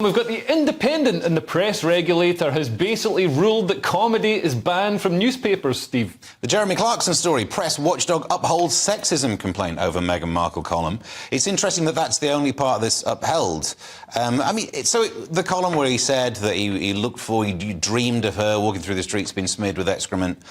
We've got the Independent, and the press regulator has basically ruled that comedy is banned from newspapers, Steve. The Jeremy Clarkson story, press watchdog upholds sexism complaint over Meghan Markle column. It's interesting that that's the only part that's upheld. The column where he said that he looked for, he dreamed of her walking through the streets being smeared with excrement.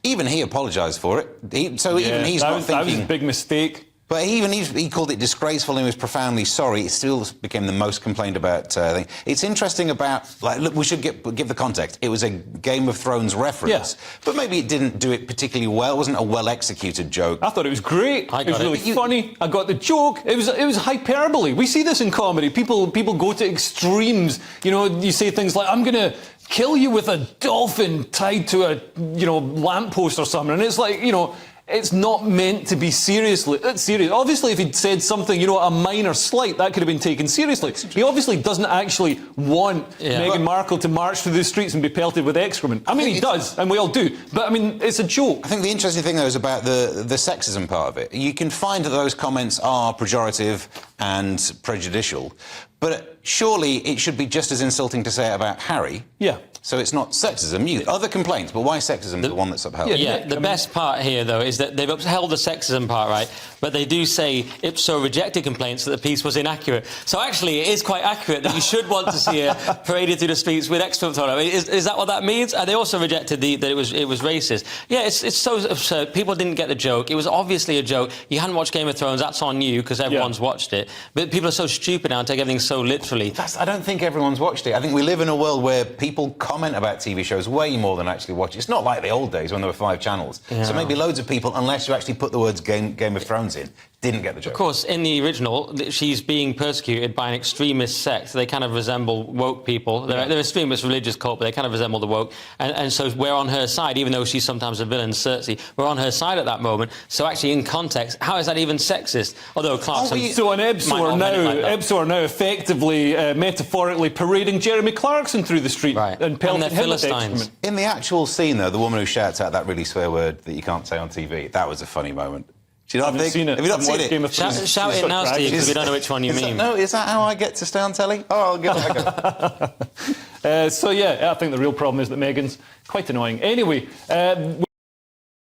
Even he apologised for it. Even he's not thinking... That was a big mistake. But he called it disgraceful and he was profoundly sorry. It still became the most complained about thing. It's interesting about, like, look, we should give the context. It was a Game of Thrones reference, but maybe it didn't do it particularly well. It wasn't a well-executed joke. I thought it was great. It was really funny. I got the joke. It was hyperbole. We see this in comedy. People go to extremes. You know, you say things like, I'm going to kill you with a dolphin tied to a, lamppost or something. And it's like, it's not meant to be serious. Obviously, if he'd said something, a minor slight, that could have been taken seriously. He obviously doesn't actually want Meghan Markle to march through the streets and be pelted with excrement. I mean, he does, and we all do. But, I mean, it's a joke. I think the interesting thing, though, is about the sexism part of it. You can find that those comments are pejorative and prejudicial, but surely it should be just as insulting to say it about Harry. Yeah. So it's not sexism. Other complaints, but why sexism is the one that's upheld? The best part here, though, is that they've upheld the sexism part, right? But they do say ipso rejected complaints that the piece was inaccurate. So actually, it is quite accurate that you should want to see her paraded through the streets with excrement on her. Is that what that means? And they also rejected that it was racist. Yeah, it's so absurd. People didn't get the joke. It was obviously a joke. You hadn't watched Game of Thrones. That's on you because everyone's watched it. But people are so stupid now and take everything so literally. I don't think everyone's watched it. I think we live in a world where people comment about TV shows way more than actually watch it. It's not like the old days when there were 5 channels. Yeah. So maybe loads of people, unless you actually put the words Game of Thrones in, didn't get the joke. Of course, in the original, she's being persecuted by an extremist sect. They kind of resemble woke people. They're extremist religious cult, but they kind of resemble the woke. And so we're on her side, even though she's sometimes a villain, Cersei. We're on her side at that moment. So actually, in context, how is that even sexist? Although Clarkson... So on EBSO are now effectively, metaphorically, parading Jeremy Clarkson through the street and pelting him with excrement. In the actual scene, though, the woman who shouts out that really swear word that you can't say on TV, that was a funny moment. Do you not think? Seen it. Have you not seen it? Shout it now, Steve, because we don't know which one you mean. Is that how I get to stay on telly? Oh, I'll give it a go. I think the real problem is that Meghan's quite annoying. Anyway...